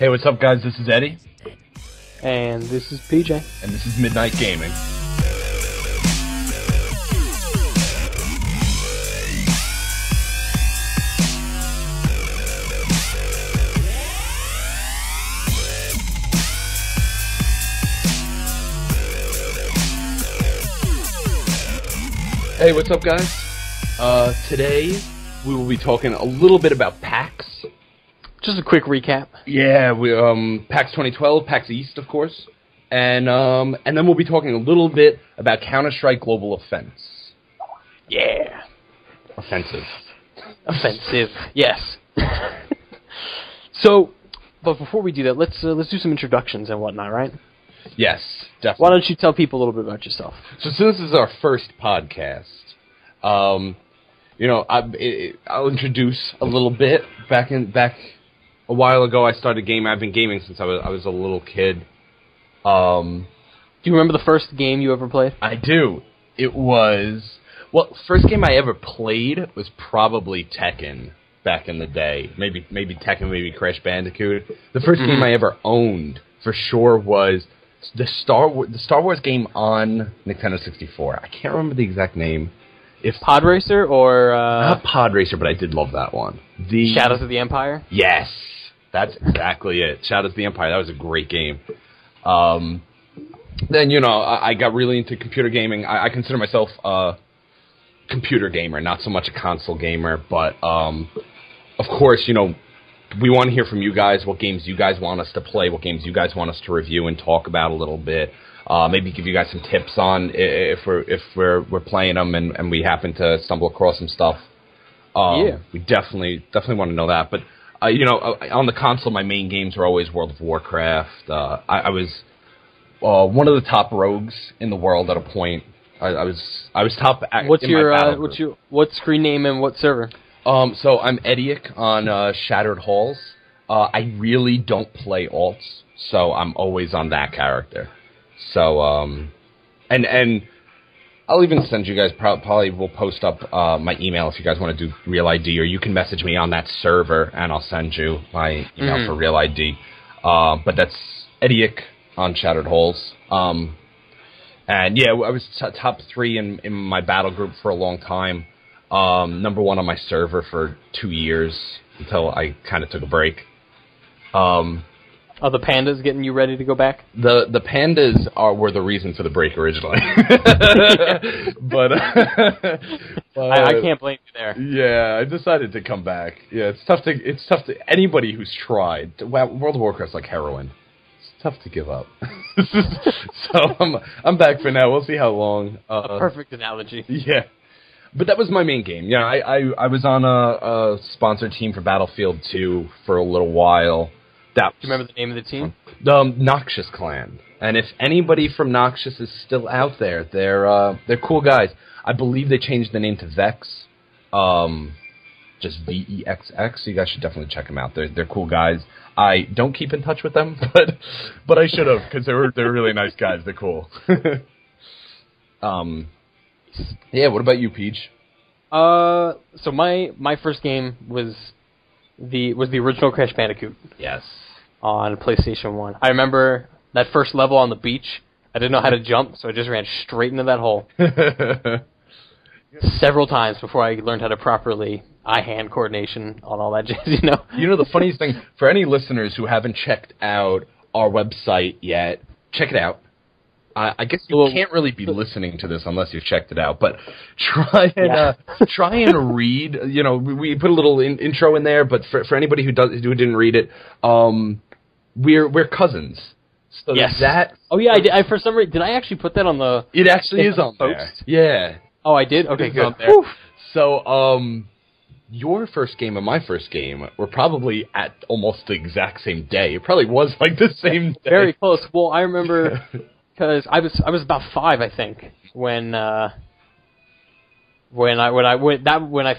Hey, what's up, guys? This is Eddie. And this is PJ. And this is Midnight Gaming. Hey, what's up, guys? Today we will be talking a little bit about PAX. Just a quick recap. Yeah, we PAX 2012, PAX East, of course, and then we'll be talking a little bit about Counter-Strike Global Offense. Yeah. Offensive. Offensive. Yes. So, but before we do that, let's do some introductions and whatnot, right? Yes, definitely. Why don't you tell people a little bit about yourself? So since this is our first podcast, I'll introduce a little bit. Back a while ago, I started gaming. I've been gaming since I was a little kid. Do you remember the first game you ever played? I do. It was first game I ever played was probably Tekken back in the day. Maybe Tekken, maybe Crash Bandicoot. The first game I ever owned for sure was the Star Wars game on Nintendo 64. I can't remember the exact name. Pod Racer or not Pod Racer, but I did love that one. The Shadows of the Empire? Yes. That's exactly it. Shadows of the Empire. That was a great game. Then, I got really into computer gaming. I consider myself a computer gamer, not so much a console gamer. But, of course, we want to hear from you guys, what games you guys want us to play, what games you guys want us to review and talk about a little bit. Maybe give you guys some tips on if we're playing them and we happen to stumble across some stuff. Yeah. We definitely want to know that. But on the console, my main games were always World of Warcraft. I was one of the top rogues in the world at a point. I was top. What's screen name and what server? So I'm Edic on Shattered Halls. I really don't play alts, so I'm always on that character. So and I'll even send you guys, probably will post up my email if you guys want to do Real ID, or you can message me on that server, and I'll send you my email for Real ID. But that's Edic on Shattered Halls. And yeah, I was top 3 in my battle group for a long time. Number 1 on my server for 2 years until I kind of took a break. Are the pandas getting you ready to go back? The pandas were the reason for the break originally. but I can't blame you there. Yeah, I decided to come back. Yeah, it's tough to anybody who's tried. World of Warcraft's like heroin. It's tough to give up. So I'm back for now. We'll see how long. A perfect analogy. Yeah. But that was my main game. Yeah, I was on a sponsored team for Battlefield 2 for a little while. Do you remember the name of the team? The Noxious Clan. And if anybody from Noxious is still out there, they're cool guys. I believe they changed the name to Vex. Just VEXX. So you guys should definitely check them out. They're cool guys. I don't keep in touch with them, but I should have, because they're really nice guys. They're cool. Yeah, what about you, Peach? So my first game was the original Crash Bandicoot. Yes. On PlayStation 1. I remember that first level on the beach. I didn't know how to jump, so I just ran straight into that hole. Several times before I learned how to properly eye-hand coordination on all that jazz, The funniest thing, for any listeners who haven't checked out our website yet, check it out. I guess you can't really be listening to this unless you've checked it out, but try and read. We put a little intro in there, but for anybody who didn't read it, we're cousins. So yes. That. Oh yeah, I did. For some reason, did I actually put that on the? It actually is on there. Yeah. Oh, I did. Okay, good. There. So, your first game and my first game were probably at almost the exact same day. It probably was like the same day. Very close. Well, I remember. Because I was about 5, I think, when I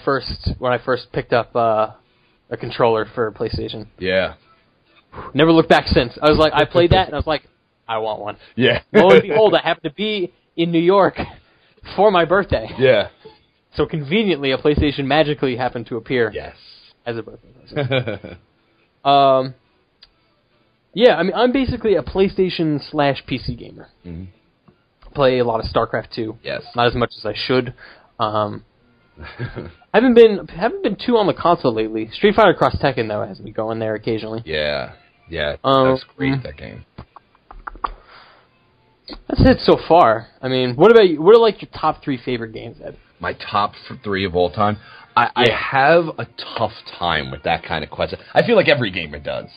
first picked up a controller for PlayStation. Yeah. Never looked back since. I was like, I played that and I was like, I want one. Yeah. Lo and behold, I happened to be in New York for my birthday. Yeah. So conveniently, a PlayStation magically happened to appear. Yes. As a birthday present. Yeah, I mean, I'm basically a PlayStation/PC gamer. Mm-hmm. Play a lot of StarCraft 2. Yes. Not as much as I should. Haven't been too on the console lately. Street Fighter Cross Tekken though has me going there occasionally. Yeah, that's great. That game. That's it so far. I mean, what about you? What are like your top 3 favorite games, Ed? My top 3 of all time. I have a tough time with that kind of question. I feel like every gamer does.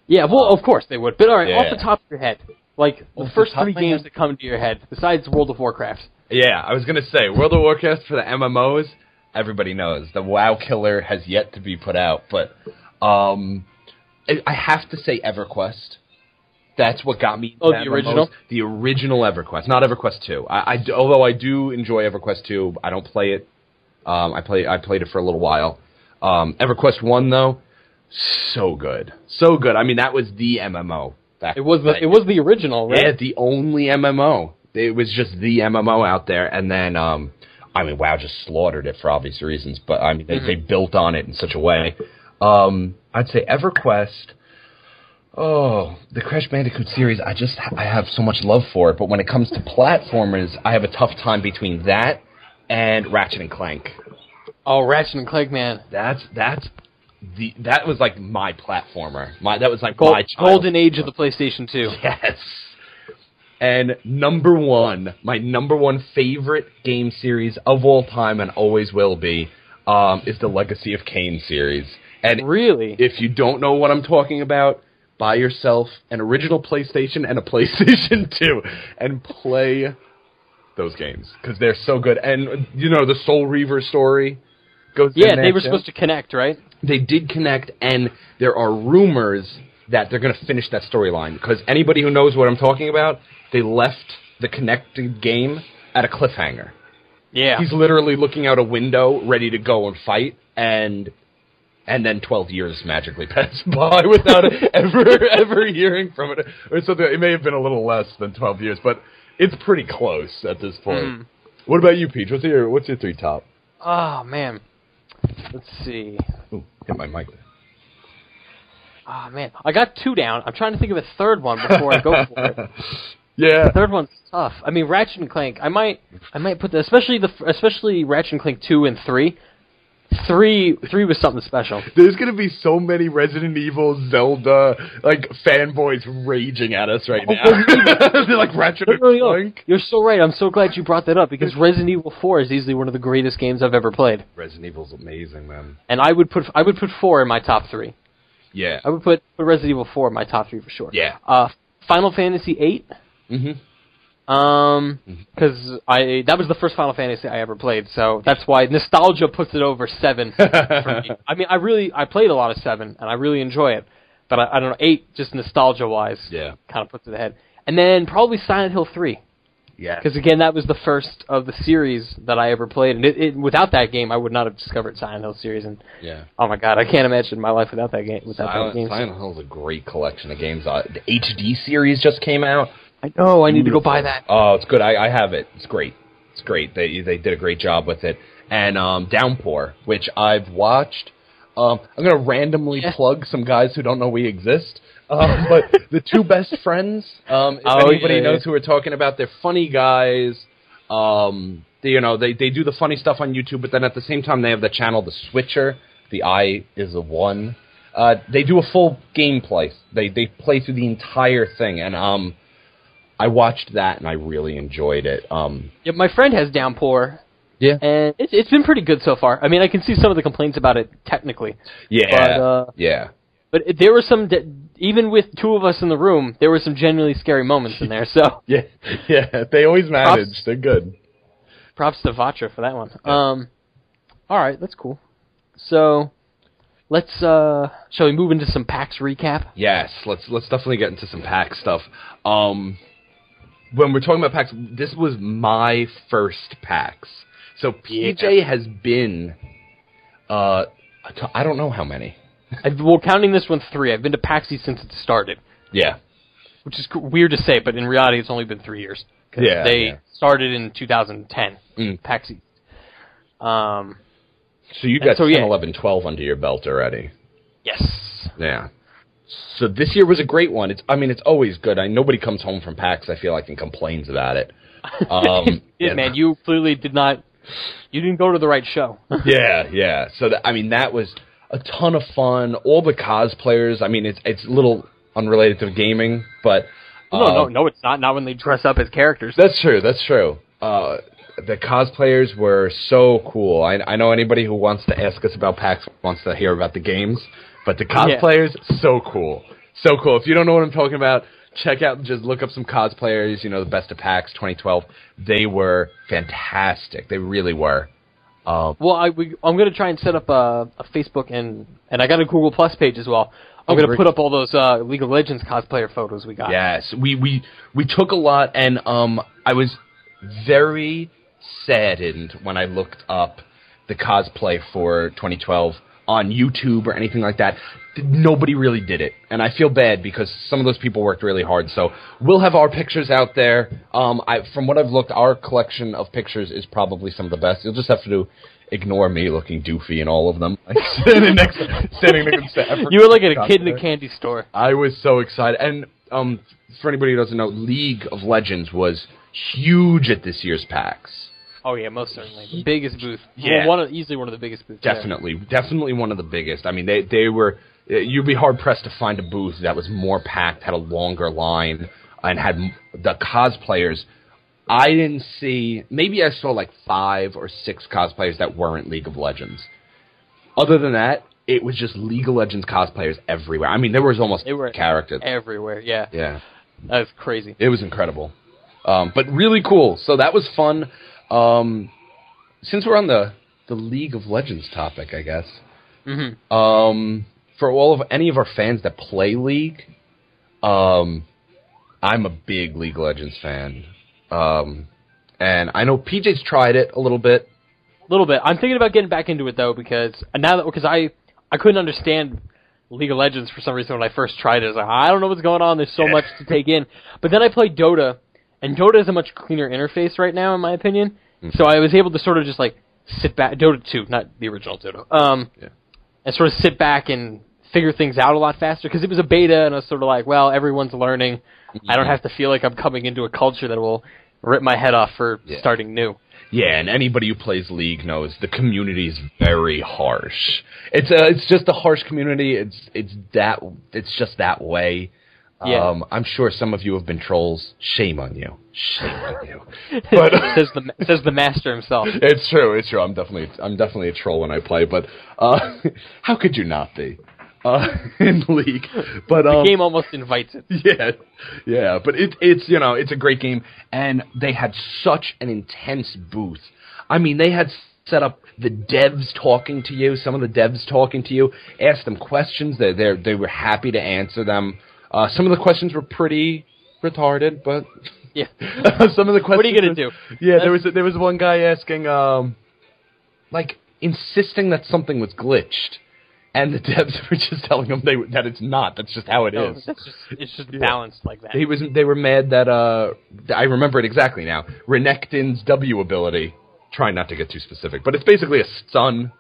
Yeah, well, of course they would. But all right, Yeah. off the top of your head, like the first top 3 of my games head? that come to your head, besides World of Warcraft. Yeah, I was gonna say World of Warcraft for the MMOs. Everybody knows the WoW killer has yet to be put out, but I have to say EverQuest. That's what got me. Oh, the original? The original EverQuest, not EverQuest 2. Although I do enjoy EverQuest 2, I don't play it. I played it for a little while. EverQuest 1 though, so good. I mean, that was the MMO back. It was the original, right? Yeah, the only MMO. It was just the MMO out there, and then I mean, WoW just slaughtered it for obvious reasons, but I mean, they built on it in such a way. I'd say EverQuest. Oh, the Crash Bandicoot series, I have so much love for it, but when it comes to platformers, I have a tough time between that and Ratchet and Clank. Oh, Ratchet and Clank, man. That was like my platformer. That was like my child. golden age of the PlayStation 2. Yes. And my number one favorite game series of all time and always will be, is the Legacy of Kain series. And really? If you don't know what I'm talking about, buy yourself an original PlayStation and a PlayStation 2 and play those games because they're so good. And, you know, the Soul Reaver story goes in there they were too. supposed to connect, right? They did connect, and there are rumors that they're going to finish that storyline because anybody who knows what I'm talking about, they left the connected game at a cliffhanger. Yeah. He's literally looking out a window, ready to go and fight, and then 12 years magically pass by without ever hearing from it. Or something. It may have been a little less than 12 years, but it's pretty close at this point. What about you, Peach? What's your 3 top? Oh, man. Let's see. Ooh, hit my mic there. Oh, man. I got 2 down. I'm trying to think of a third one before I go for it. Yeah. The third one's tough. I mean, Ratchet and Clank. I might put especially Ratchet and Clank 2 and 3. 3 was something special. There's gonna be so many Resident Evil, Zelda, like fanboys raging at us right now. They're like Ratchet and Clank. You're so right. I'm so glad you brought that up because Resident Evil 4 is easily one of the greatest games I've ever played. Resident Evil's amazing, man. And I would put 4 in my top 3. Yeah. I would put Resident Evil 4 in my top 3 for sure. Yeah. Final Fantasy 8. Because that was the first Final Fantasy I ever played, so that's why nostalgia puts it over 7 for me. I mean, I played a lot of 7, and I really enjoy it, but I don't know, 8, just nostalgia-wise, kind of puts it ahead. And then probably Silent Hill 3. Yeah. Because, again, that was the first of the series that I ever played, and without that game, I would not have discovered Silent Hill series, and oh my god, I can't imagine my life without that game. Silent Hill is a great collection of games. The HD series just came out. I know, I need to go buy that. Oh, it's good. I have it. It's great. It's great. They did a great job with it. And Downpour, which I've watched. I'm going to randomly plug some guys who don't know we exist. But the 2 best friends, if anybody knows who we're talking about, they're funny guys. They do the funny stuff on YouTube, but then at the same time they have the channel The Switcher. The I is a 1. They do a full gameplay. They play through the entire thing, and I watched that and I really enjoyed it. My friend has Downpour. Yeah. And it's been pretty good so far. I mean, I can see some of the complaints about it technically. Yeah. But there were some, even with 2 of us in the room, there were some genuinely scary moments in there. So yeah, they always manage. They're good. Props to Vatra for that one. Yeah. All right, that's cool. So let's shall we move into some PAX recap? Yes, let's definitely get into some PAX stuff. When we're talking about PAX, this was my first PAX. So PJ has been, I don't know how many. Counting this one 3. I've been to PAX East since it started. Yeah. Which is weird to say, but in reality it's only been 3 years. Yeah. They started in 2010, PAX East. So you got 10, 11, 12 under your belt already. Yes. Yeah. So this year was a great one. It's always good. Nobody comes home from PAX, I feel like, and complains about it. Man, you clearly didn't go to the right show. Yeah. So that was a ton of fun. All the cosplayers. It's a little unrelated to gaming, but no, it's not. Not when they dress up as characters. That's true. The cosplayers were so cool. I know anybody who wants to ask us about PAX wants to hear about the games, but the cosplayers, so cool. So cool. If you don't know what I'm talking about, check out, just look up some cosplayers, the best of PAX 2012. They were fantastic. They really were. I'm going to try and set up a Facebook, and I got a Google Plus page as well. I'm going to put up all those League of Legends cosplayer photos we got. Yes, we took a lot, and I was very saddened when I looked up the cosplay for 2012 on YouTube or anything like that. Nobody really did it, and I feel bad because some of those people worked really hard. So we'll have our pictures out there. From what I've looked, our collection of pictures is probably some of the best. You'll just have to ignore me looking doofy in all of them. standing next to You were like a kid in a candy store. I was so excited. And for anybody who doesn't know, League of Legends was huge at this year's PAX. Oh yeah, most certainly. The biggest booth. Yeah. Well, easily one of the biggest booths. Definitely one of the biggest. They were. You'd be hard pressed to find a booth that was more packed, had a longer line, and had the cosplayers. I didn't see. Maybe I saw like 5 or 6 cosplayers that weren't League of Legends. Other than that, it was just League of Legends cosplayers everywhere. There was almost characters everywhere. Yeah. Yeah. That was crazy. It was incredible, but really cool. So that was fun. Since we're on the League of Legends topic, I guess. Mm-hmm. For any of our fans that play League, I'm a big League of Legends fan. And I know PJ's tried it a little bit. I'm thinking about getting back into it though because I couldn't understand League of Legends for some reason when I first tried it. I was like, I don't know what's going on. There's so much to take in. But then I played Dota, and Dota has a much cleaner interface right now, in my opinion. So I was able to sort of just like sit back. Dota 2, not the original Dota. And sort of sit back and figure things out a lot faster because it was a beta, and I was sort of like, well, everyone's learning. I don't have to feel like I'm coming into a culture that will rip my head off for starting new. Yeah, and anybody who plays League knows the community is very harsh. It's just a harsh community. It's just that way. Yeah. I'm sure some of you have been trolls. Shame on you. Shame on you. But says the master himself. It's true. I'm definitely a troll when I play. But how could you not be in League? But the game almost invites it. Yeah. But it's a great game, and they had such an intense booth. They had set up the devs talking to you. Some of the devs talking to you, asked them questions. They were happy to answer them. Some of the questions were pretty retarded, but yeah. Some of the questions. What are you gonna do? Yeah, there was one guy asking, insisting that something was glitched, and the devs were just telling him that it's not. That's just how it is. It's just balanced like that. They were mad that I remember it exactly now. Renekton's W ability. Try not to get too specific, but it's basically a stun.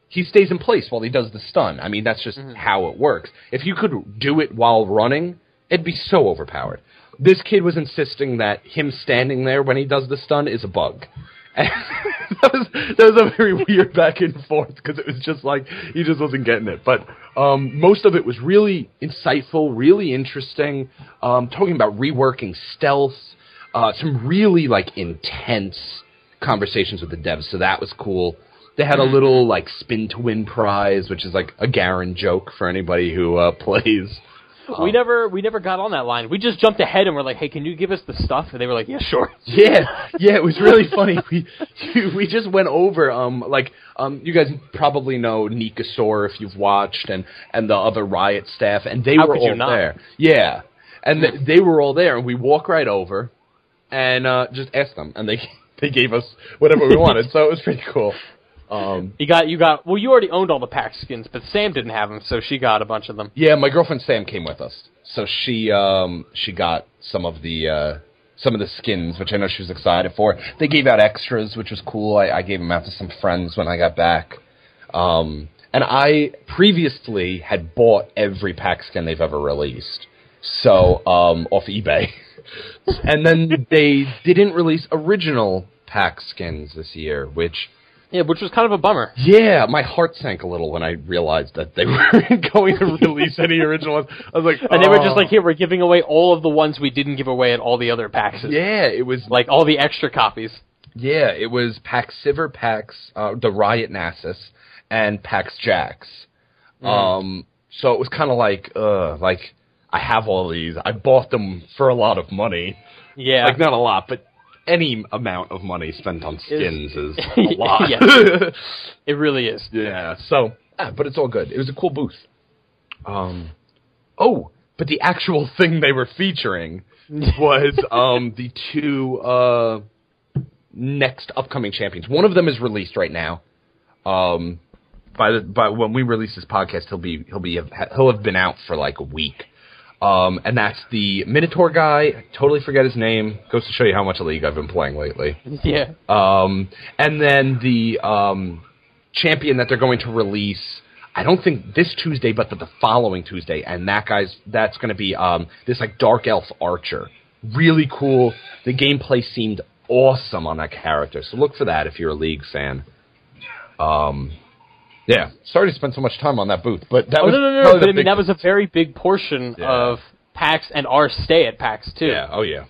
He stays in place while he does the stun. That's just how it works. If you could do it while running, it'd be so overpowered. This kid was insisting that him standing there when he does the stun is a bug. And that was a very weird back and forth because it was just like he just wasn't getting it. But most of it was really insightful, really interesting. Talking about reworking stealth, some really intense conversations with the devs. So that was cool. They had a little spin to win prize, which is a Garen joke for anybody who plays. We never got on that line. We just jumped ahead and we're like, "Hey, can you give us the stuff?" And they were like, "Yeah, sure." Yeah, it was really funny. We just went over you guys probably know Nikasaur if you've watched and the other Riot staff, and they were all there. Yeah, and they were all there, and we walk right over and just asked them, and they gave us whatever we wanted. So it was pretty cool. You already owned all the PAX skins, but Sam didn't have them, so she got a bunch of them. Yeah, my girlfriend Sam came with us, so she got some of the skins, which I know she was excited for. They gave out extras, which was cool. I gave them out to some friends when I got back. And And I previously had bought every pack skin they've ever released, so off eBay. And then they didn't release original pack skins this year, which was kind of a bummer. Yeah, my heart sank a little when I realized that they weren't going to release any original ones. I was like, and they were just like, here, we're giving away all of the ones we didn't give away at all the other packs. Yeah, it was like all the extra copies. Yeah, it was PAX Sivir, PAX, the Riot Nasus, and PAX Jax. So it was kind of like I have all these. I bought them for a lot of money. Yeah. Like, not a lot, but any amount of money spent on skins is a lot. Yes. It really is. Yeah, so, but it's all good. It was a cool booth. But the actual thing they were featuring was the two next upcoming champions. One of them is released right now. By when we release this podcast, he'll have been out for like a week. And that's the Minotaur guy. I totally forget his name. Goes to show you how much League I've been playing lately. Yeah. And then the champion that they're going to release, I don't think this Tuesday, but the following Tuesday. And that's going to be this like dark elf archer. Really cool. The gameplay seemed awesome on that character. So look for that if you're a League fan. Yeah, sorry to spend so much time on that booth, but that was no. But I mean, that was a very big portion of PAX and our stay at PAX too. Yeah. Oh yeah.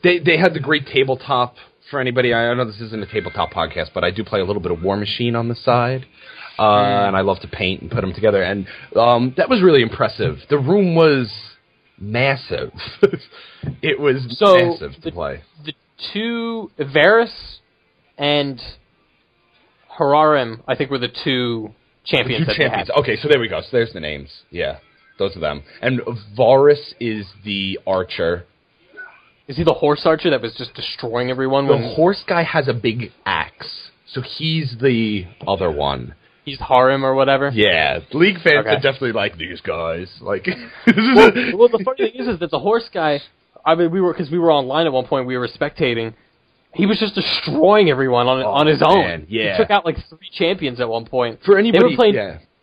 They had the great tabletop for anybody. I know this isn't a tabletop podcast, but I do play a little bit of War Machine on the side, and I love to paint and put them together. And that was really impressive. The room was massive. It was massive to play. The two Varus and Hararem, I think, were the two champions that they had. Okay, so there we go. So there's the names. Yeah, those are them. And Varus is the archer. Is he the horse archer that was just destroying everyone? The horse guy has a big axe, so he's the other one. He's Harem or whatever? Yeah, League fans are definitely like, these guys. Like, well, the funny thing is that the horse guy, I mean, we were online at one point, we were spectating. He was just destroying everyone on his own. Man, yeah. He took out like 3 champions at one point. For anybody,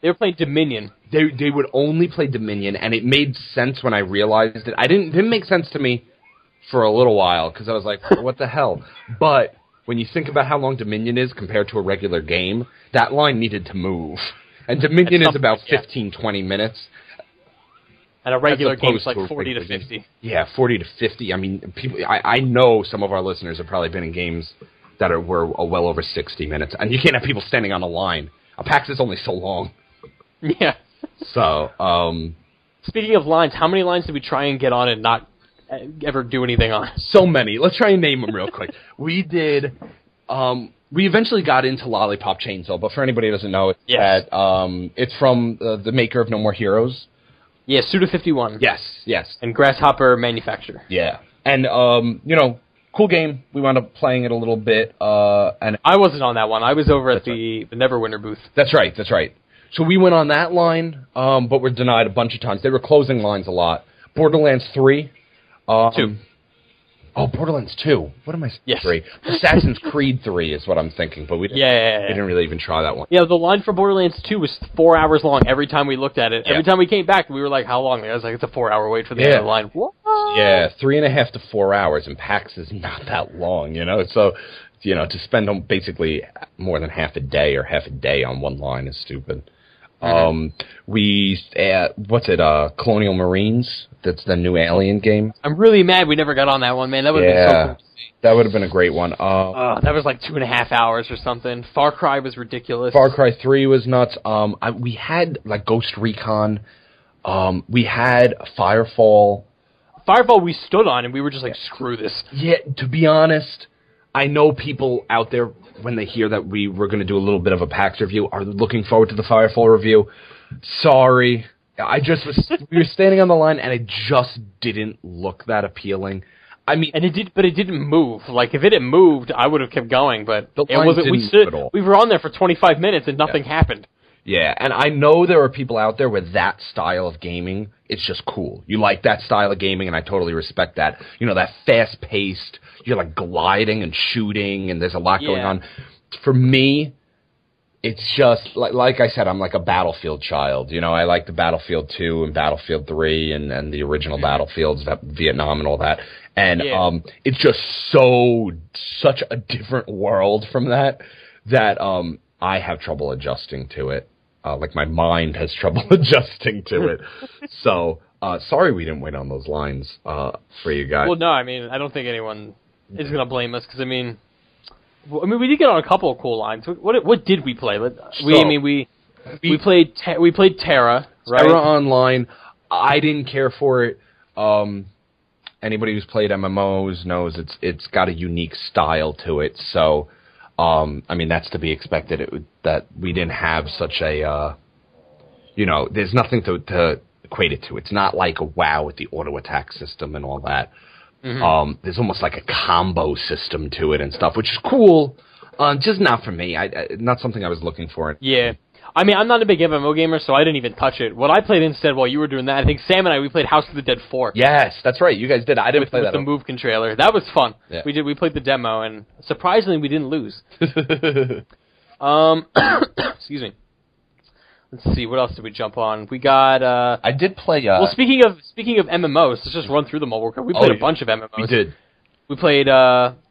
they were playing Dominion. They would only play Dominion, and it made sense when I realized it. Didn't make sense to me for a little while, because I was like, what the hell? But when you think about how long Dominion is compared to a regular game, that line needed to move. And Dominion is about 15, 20 minutes. And a regular game is like 40 to 50. Yeah, 40 to 50. I mean, people. I know some of our listeners have probably been in games that were well over 60 minutes, and you can't have people standing on a line. A PAX is only so long. Yeah. So, speaking of lines, how many lines did we try and get on and not ever do anything on? So many. Let's try and name them real quick. We did. We eventually got into Lollipop Chainsaw, but for anybody who doesn't know, it's from the maker of No More Heroes. Yeah, Suda51. Yes. And Grasshopper Manufacturer. Yeah. And, cool game. We wound up playing it a little bit. And I wasn't on that one. I was over at the Neverwinter booth. That's right. So we went on that line, but were denied a bunch of times. They were closing lines a lot. Borderlands 3. 2. Oh, Borderlands 2. What am I saying? Yes. 3. Assassin's Creed 3 is what I'm thinking, but we didn't really even try that one. Yeah, the line for Borderlands 2 was 4 hours long every time we looked at it. Yeah. Every time we came back, we were like, how long? I was like, it's a 4-hour wait for the end of the line. What? Yeah, 3.5 to 4 hours, and PAX is not that long, So, to spend basically more than half a day on one line is stupid. Colonial Marines? That's the new Alien game. I'm really mad we never got on that one, man. That would have been so cool to see. That would have been a great one. That was like 2.5 hours or something. Far Cry was ridiculous. Far Cry 3 was nuts. We had like Ghost Recon. We had Firefall. Firefall we stood on, and we were just like, screw this. Yeah, to be honest, I know people out there, when they hear that we were going to do a little bit of a PAX review, are looking forward to the Firefall review. Sorry. We were standing on the line, and it just didn't look that appealing. I mean, it didn't move. Like, if it had moved, I would have kept going, but it wasn't. We were on there for 25 minutes, and nothing happened. Yeah, and I know there are people out there with that style of gaming. It's just cool. You like that style of gaming, and I totally respect that. That fast-paced, you're like gliding and shooting, and there's a lot going on. For me, it's just like I said, I'm like a Battlefield child. You know, I like the Battlefield 2 and Battlefield 3 and the original Battlefields, Vietnam and all that. And it's just such a different world from that I have trouble adjusting to it. Like my mind has trouble adjusting to it. So sorry we didn't wait on those lines for you guys. Well, no, I mean, I don't think anyone is going to blame us, because I mean, we did get on a couple of cool lines. What did we play? We played Terra, right? Terra Online. I didn't care for it. Anybody who's played MMOs knows it's got a unique style to it. So, I mean, that's to be expected. That we didn't have such a, there's nothing to equate it to. It's not like a WoW with the auto attack system and all that. Mm-hmm. There's almost like a combo system to it and stuff, which is cool. Just not for me. Not something I was looking for. Yeah. I mean, I'm not a big MMO gamer, so I didn't even touch it. What I played instead while you were doing that, I think Sam and I, we played House of the Dead 4. Yes, that's right. You guys did. I didn't play that. With the Move controller. That was fun. Yeah. We played the demo, and surprisingly, we didn't lose. Excuse me. Let's see, what else did we jump on? We got I did play well, speaking of MMOs, let's just run through them all. We played a bunch of MMOs. We did. We played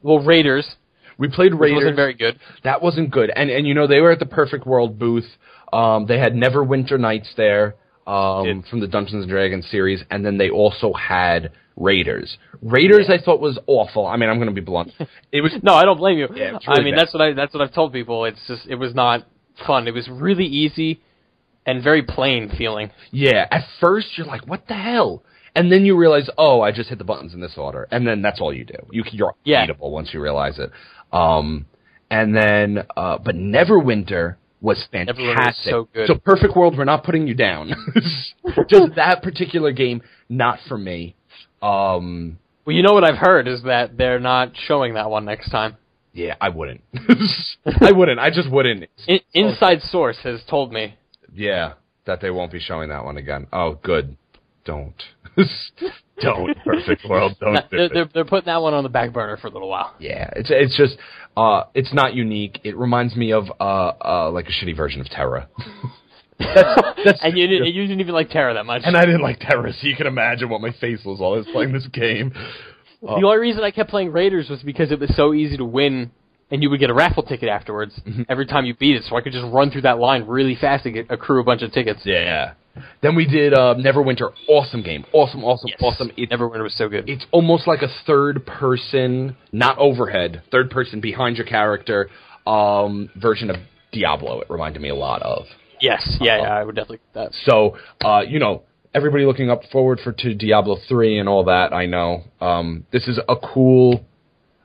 Raiders. We played Raiders. Which wasn't very good. That wasn't good. And they were at the Perfect World booth. They had Neverwinter Nights there from the Dungeons & Dragons series, and then they also had Raiders. Raiders, I thought, was awful. I mean, I'm going to be blunt. It was No, I don't blame you. Yeah, really I mean, bad. that's what I've told people. It was not fun. It was really easy and very plain feeling. Yeah, at first you're like, what the hell? And then you realize, oh, I just hit the buttons in this order. And then that's all you do. You're beatable once you realize it. And then, but Neverwinter was fantastic. Neverwinter was so good. So Perfect World, we're not putting you down. Just that particular game, not for me. Well, you know what I've heard is that they're not showing that one next time. Yeah, I wouldn't. I wouldn't. I just wouldn't. Inside Source has told me. Yeah, that they won't be showing that one again. Oh, good. Don't. Don't, Perfect World. Don't. They're putting that one on the back burner for a little while. Yeah, it's just it's not unique. It reminds me of like a shitty version of Terra. And you didn't even like Terra that much. And I didn't like Terra, so you can imagine what my face was while I was playing this game. The only reason I kept playing Raiders was because it was so easy to win, and you would get a raffle ticket afterwards every time you beat it, so I could just run through that line really fast and accrue a bunch of tickets. Yeah. Then we did Neverwinter. Awesome game. Awesome. Neverwinter was so good. It's almost like a third-person, not overhead, third-person behind your character version of Diablo. It reminded me a lot of. Yes. Yeah, I would definitely do that. So, everybody looking forward to Diablo 3 and all that, I know. This is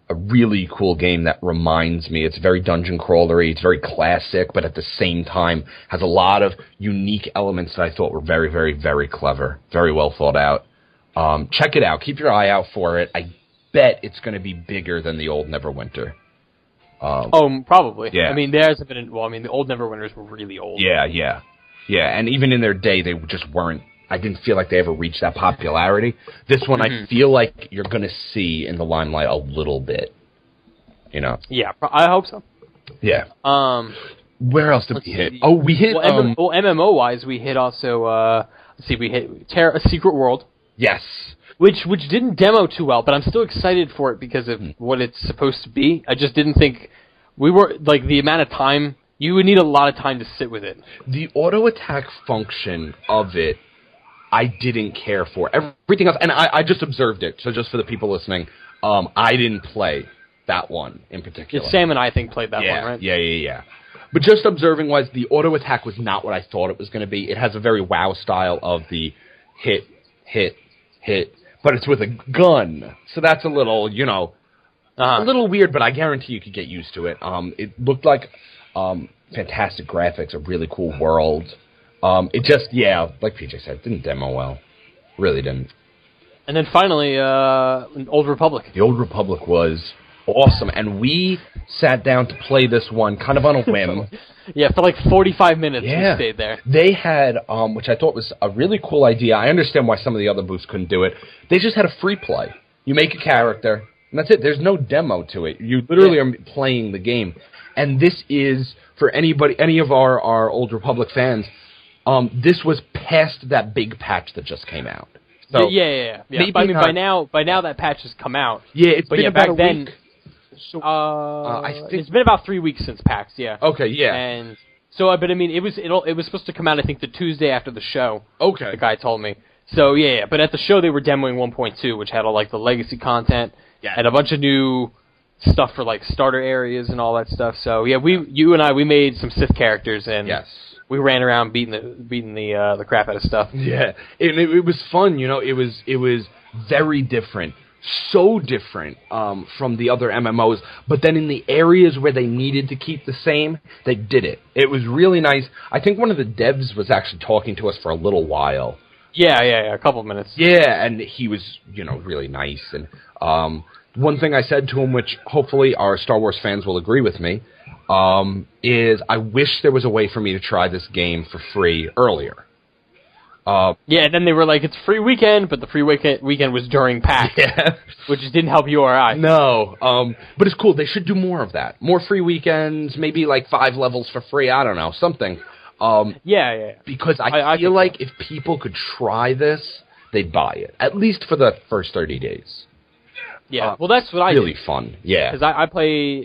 a really cool game that reminds me. It's very dungeon crawlery. It's very classic, but at the same time has a lot of unique elements that I thought were very, very, very clever. Very well thought out. Check it out. Keep your eye out for it. I bet it's going to be bigger than the old Neverwinter. Probably. Yeah. I mean, the old Neverwinters were really old. Yeah. And even in their day, they just weren't. I didn't feel like they ever reached that popularity. This one, I feel like you're going to see in the limelight a little bit. Yeah, I hope so. Yeah. Where else did we hit? See. Oh, we hit. MMO-wise, we hit also. We hit Terra: Secret World. Yes. Which didn't demo too well, but I'm still excited for it because of what it's supposed to be. I just didn't think we were the amount of time. You would need a lot of time to sit with it. The auto attack function of it, I didn't care for. Everything else, and I just observed it. So just for the people listening, I didn't play that one in particular. Sam and I think played that one, right? Yeah. But just observing wise, the auto attack was not what I thought it was going to be. It has a very WoW style of the hit, but it's with a gun. So that's a little, a little weird, but I guarantee you could get used to it. It looked like fantastic graphics, a really cool world. It just, like PJ said, it didn't demo well. Really didn't. And then finally, Old Republic. The Old Republic was awesome, and we sat down to play this one kind of on a whim. Yeah, for like 45 minutes we stayed there. They had, which I thought was a really cool idea. I understand why some of the other booths couldn't do it. They just had a free play. You make a character, And that's it. There's no demo to it. You literally are playing the game. And this is, for any of our Old Republic fans, this was past that big patch that just came out. So yeah. But, I mean, by now that patch has come out. Yeah, it's been about back then. So, I think it's been about 3 weeks since PAX. Yeah. Okay. Yeah. And so, but I mean, it was supposed to come out, I think, the Tuesday after the show. Okay. The guy told me. So yeah. But at the show they were demoing 1.2, which had all like the legacy content and a bunch of new stuff for like starter areas and all that stuff. So yeah, you and I made some Sith characters and we ran around beating the crap out of stuff. Yeah, it was fun. You know, it was very different, so different from the other MMOs. But then in the areas where they needed to keep the same, they did it. It was really nice. I think one of the devs was actually talking to us for a little while. Yeah, a couple of minutes. Yeah, and he was, really nice. And one thing I said to him, which hopefully our Star Wars fans will agree with me, is I wish there was a way for me to try this game for free earlier. And then they were like, it's free weekend, but the free weekend was during PAX, which didn't help you or I. No, but it's cool. They should do more of that. More free weekends, maybe like 5 levels for free. I don't know, something. Because I feel like if people could try this, they'd buy it, at least for the first 30 days. Yeah, well, that's what I did. Really fun, yeah. Because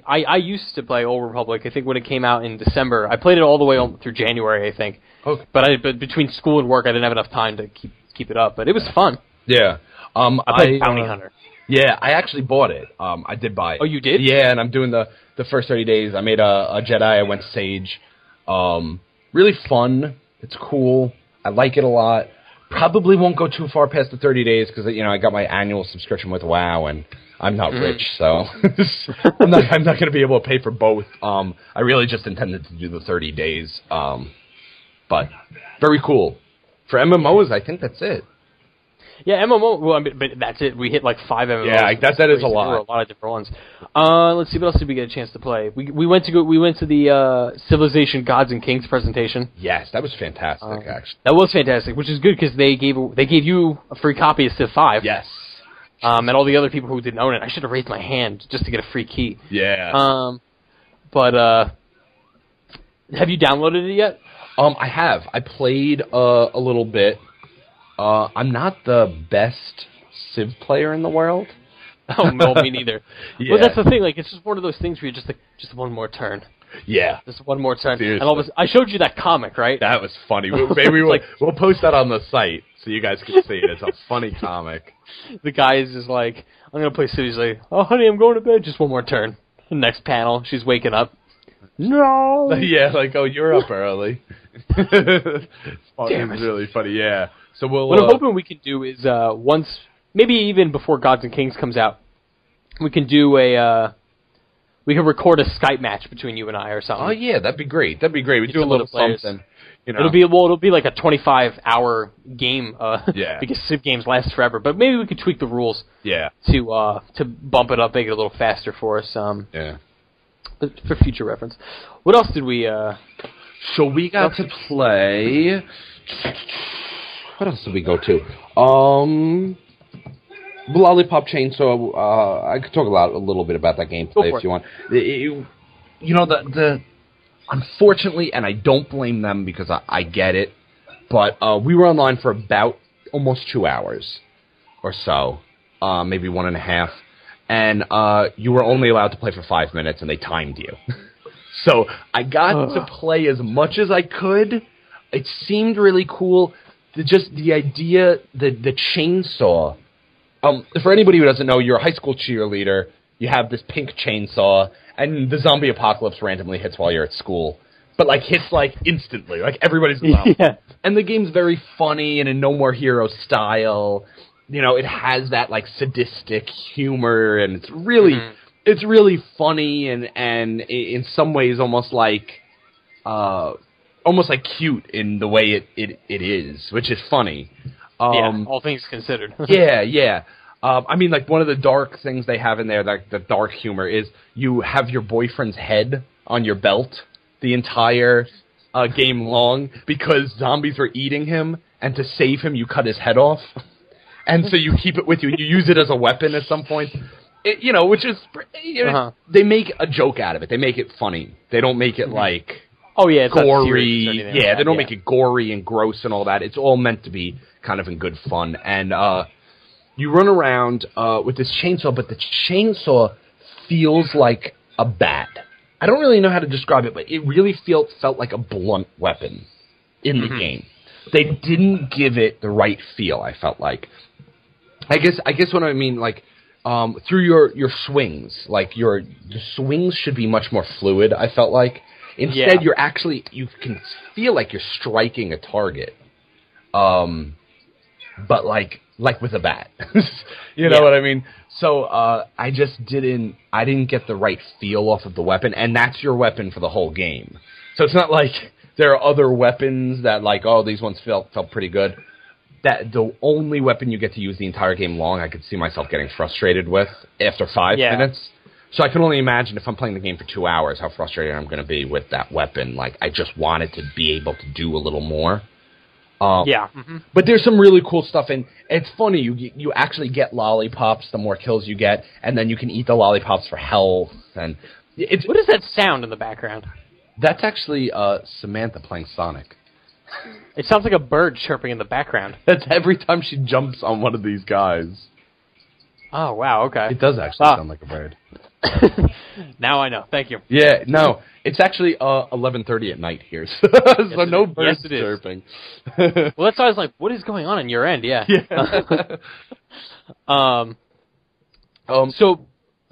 I used to play Old Republic. I think when it came out in December, I played it all the way through January, I think. Okay. But between school and work, I didn't have enough time to keep it up. But it was fun. Yeah. I played Bounty Hunter. Yeah, I actually bought it. I did buy it. Oh, you did? Yeah, and I'm doing the first 30 days. I made a Jedi. I went Sage. Really fun. It's cool. I like it a lot. Probably won't go too far past the 30 days because I got my annual subscription with WoW and I'm not rich, so I'm not going to be able to pay for both. I really just intended to do the 30 days, but very cool. For MMOs, I think that's it. Yeah, MMO. Well, I mean, but that's it. We hit like 5 MMOs. Yeah, that is a lot. A lot of different ones. Let's see, what else did we get a chance to play? We went to the Civilization Gods and Kings presentation. Yes, that was fantastic. Actually, that was fantastic, which is good because they gave you a free copy of Civ 5. Yes. And all the other people who didn't own it, I should have raised my hand just to get a free key. Yeah. But have you downloaded it yet? I have. I played a little bit. I'm not the best Civ player in the world. Oh, no, me neither. Yeah. Well, that's the thing. Like, it's just one of those things where you're just like, just one more turn. Yeah. Just one more turn. Seriously. And all this, I showed you that comic, right? That was funny. Maybe we'll post that on the site so you guys can see it. It's a funny comic. The guy is just like, I'm going to play Civ. He's like, oh, honey, I'm going to bed. Just one more turn. The next panel, she's waking up. No. Yeah, like, oh, you're up early. It's Damn it. really funny, yeah. So what I'm hoping we can do is once, maybe even before Gods and Kings comes out, we can do we can record a Skype match between you and I or something. Oh yeah, that'd be great. That'd be great. We do a little something. It'll be like a 25-hour game. Yeah. Because Civ games last forever, but maybe we could tweak the rules. Yeah. To bump it up, make it a little faster for us. Yeah. For future reference. What else did we? So we got to play. What else did we go to? Lollipop Chainsaw. I could talk a little bit about that gameplay if you want. The unfortunately, and I don't blame them because I get it, but we were online for about almost 2 hours or so, maybe 1.5, and you were only allowed to play for 5 minutes, and they timed you. So I got to play as much as I could. It seemed really cool. Just the idea, the chainsaw. For anybody who doesn't know, you're a high school cheerleader. You have this pink chainsaw, and the zombie apocalypse randomly hits while you're at school. But, hits, instantly. Everybody's allowed. Yeah. And the game's very funny and in No More Heroes style. It has that, sadistic humor, and it's really... Mm-hmm. It's really funny and in some ways almost like cute in the way it is, which is funny. All things considered. yeah. I mean, one of the dark things they have in there, the dark humor, is you have your boyfriend's head on your belt the entire game long because zombies were eating him, and to save him, you cut his head off. And so you keep it with you, and you use it as a weapon at some point. which is they make a joke out of it. They make it funny. They don't make it like it's gory. Like they don't make it gory and gross and all that. It's all meant to be kind of in good fun. And you run around with this chainsaw, but the chainsaw feels like a bat. I don't really know how to describe it, but it really felt like a blunt weapon in the game. They didn't give it the right feel, I felt like. I guess what I mean, like, through your swings, like the swings should be much more fluid, I felt like. Instead, you can feel like you're striking a target. But like with a bat. You know what I mean? So I didn't get the right feel off of the weapon, and that's your weapon for the whole game. So it's not like there are other weapons that like, these ones felt pretty good. That the only weapon you get to use the entire game long, I could see myself getting frustrated with after 5 minutes. So I can only imagine if I'm playing the game for 2 hours how frustrated I'm going to be with that weapon. Like, I just wanted to be able to do a little more. But there's some really cool stuff, and it's funny, you actually get lollipops the more kills you get, and then you can eat the lollipops for health. And what is that sound in the background? That's actually Samantha playing Sonic. It sounds like a bird chirping in the background. That's every time she jumps on one of these guys. Oh, wow, okay. It does actually sound like a bird. Now I know. Thank you. Yeah, no. It's actually 11:30 at night here, so no birds chirping. Well, that's why I was like, what is going on your end? Yeah.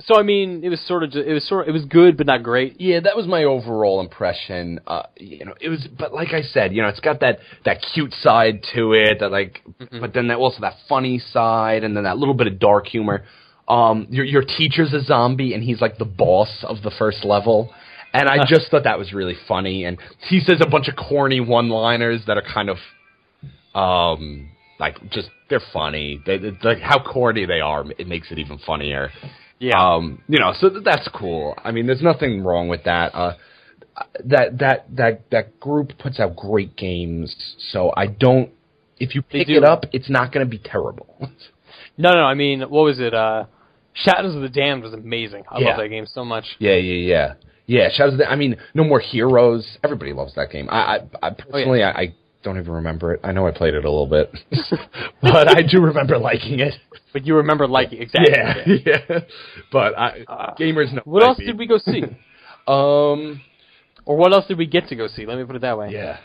So I mean, it was good, but not great. Yeah, that was my overall impression. It was, but like I said, it's got that cute side to it, that like, but then also that funny side, and then that little bit of dark humor. Your teacher's a zombie, and he's like the boss of the first level, and I just thought that was really funny. And he says a bunch of corny one-liners that are kind of, like just they're funny. Like how corny they are, it makes it even funnier. Yeah. So that's cool. I mean, there's nothing wrong with that. That group puts out great games, so if you pick it up, it's not going to be terrible. No. I mean, what was it? Shadows of the Damned was amazing. I love that game so much. Yeah. Shadows of the... I mean, No More Heroes. Everybody loves that game. I personally, I don't even remember it. I know I played it a little bit, but I do remember liking it. But you remember liking it, exactly. Yeah. But gamers know. What else did we go see? Or what else did we get to go see? Let me put it that way. Yeah.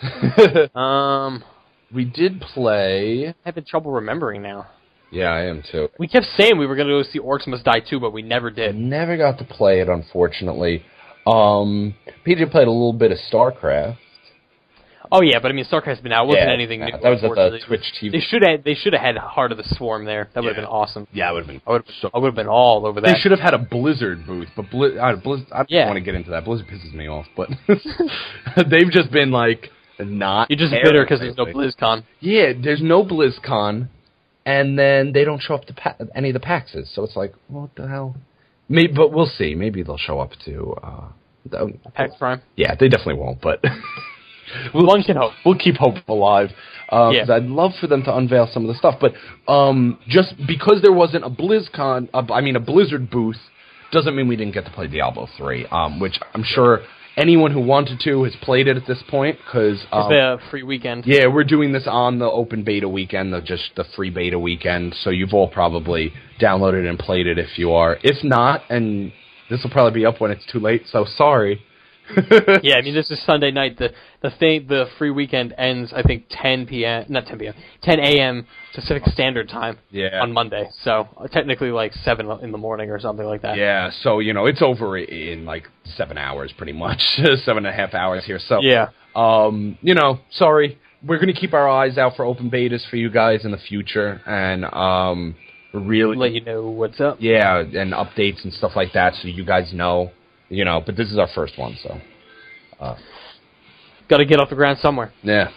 We did play... I'm having trouble remembering now. Yeah, I am too. We kept saying we were going to go see Orcs Must Die 2, but we never did. Never got to play it, unfortunately. PJ played a little bit of StarCraft. Oh yeah, but I mean, StarCraft's been out. It wasn't anything new. That was at the Twitch TV. They should have had Heart of the Swarm there. That would have been awesome. Yeah, it would have been. I would have been all over that. They should have had a Blizzard booth, but Blizzard. I don't want to get into that. Blizzard pisses me off, but they've just been like not. You're just bitter because there's no BlizzCon. Yeah, there's no BlizzCon, and then they don't show up to any of the PAXs. So it's like, what the hell? Maybe, but we'll see. Maybe they'll show up to PAX Prime. Yeah, they definitely won't, but. One can hope. We'll keep hope alive. Because I'd love for them to unveil some of the stuff. But just because there wasn't a BlizzCon, a Blizzard booth, doesn't mean we didn't get to play Diablo 3, which I'm sure anyone who wanted to has played it at this point. Because it's the free weekend. Yeah, we're doing this on the open beta weekend, just the free beta weekend. So you've all probably downloaded and played it if you are. If not, and this will probably be up when it's too late, so sorry. Yeah, I mean, this is Sunday night. The free weekend ends, I think, 10 a.m. Pacific Standard Time on Monday. So technically like 7 in the morning or something like that. Yeah, so, it's over in like 7 hours pretty much. 7.5 hours here. So, yeah. Sorry. We're going to keep our eyes out for open betas for you guys in the future. And really... let you know what's up. Yeah, and updates and stuff like that so you guys know. But this is our first one, so... got to get off the ground somewhere. Yeah.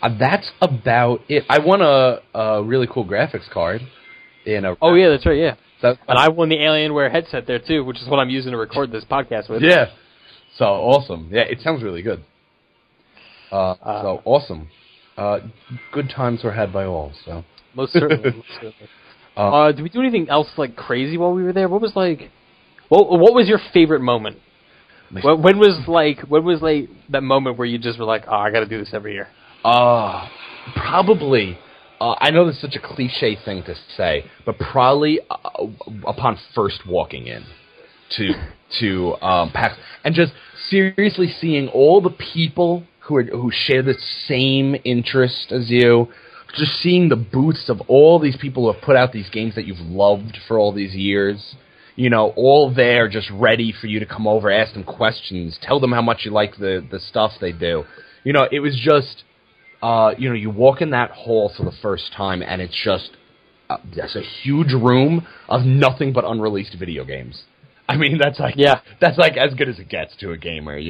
That's about it. I won a really cool graphics card. Oh, yeah, that's right, yeah. And I won the Alienware headset there, too, which is what I'm using to record this podcast with. Yeah. So, awesome. Yeah, it sounds really good. So, awesome. Good times were had by all, so... Most certainly. Did we do anything else like crazy while we were there? What was like, what was your favorite moment? When was that moment where you just were like, oh, I got to do this every year? Probably. I know this is such a cliche thing to say, but probably upon first walking in to PAX and just seriously seeing all the people who share the same interest as you. Just seeing the booths of all these people who have put out these games that you've loved for all these years, all there just ready for you to come over, ask them questions, tell them how much you like the stuff they do. It was just, you walk in that hall for the first time, and it's just, that's a huge room of nothing but unreleased video games. I mean, that's like as good as it gets to a gamer,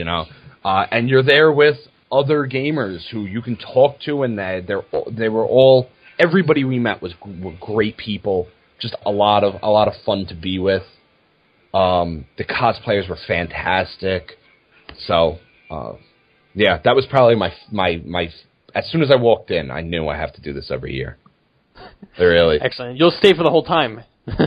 and you're there with other gamers who you can talk to, and they were all, everybody we met were great people, just a lot of fun to be with. The cosplayers were fantastic. So that was probably my as soon as I walked in, I knew I have to do this every year. Really excellent. You'll stay for the whole time.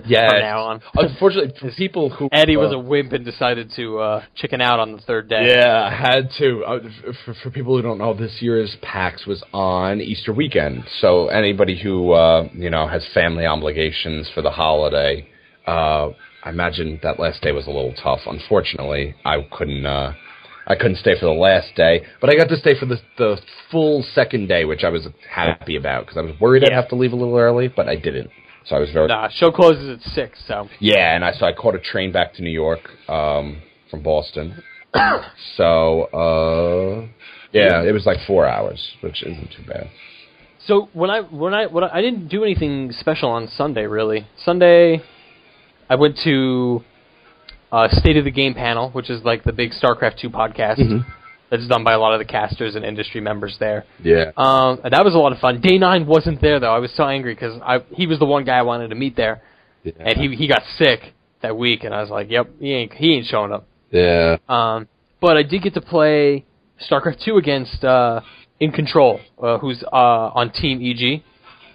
Yeah. From now on. Unfortunately, for people who Eddie was a wimp and decided to chicken out on the third day. Yeah, I had to. For people who don't know, this year's PAX was on Easter weekend. So anybody who has family obligations for the holiday, I imagine that last day was a little tough. Unfortunately, I couldn't stay for the last day, but I got to stay for the full second day, which I was happy about because I was worried I'd have to leave a little early, but I didn't. So I was very... show closes at 6, so... Yeah, and I caught a train back to New York from Boston. So, it was like 4 hours, which isn't too bad. So I didn't do anything special on Sunday, really. Sunday, I went to State of the Game panel, which is like the big StarCraft 2 podcast. That's done by a lot of the casters and industry members there. Yeah. And that was a lot of fun. Day 9 wasn't there, though. I was so angry because he was the one guy I wanted to meet there. Yeah. And he got sick that week, and I was like, yep, he ain't showing up. Yeah. But I did get to play StarCraft 2 against In Control, who's on Team EG.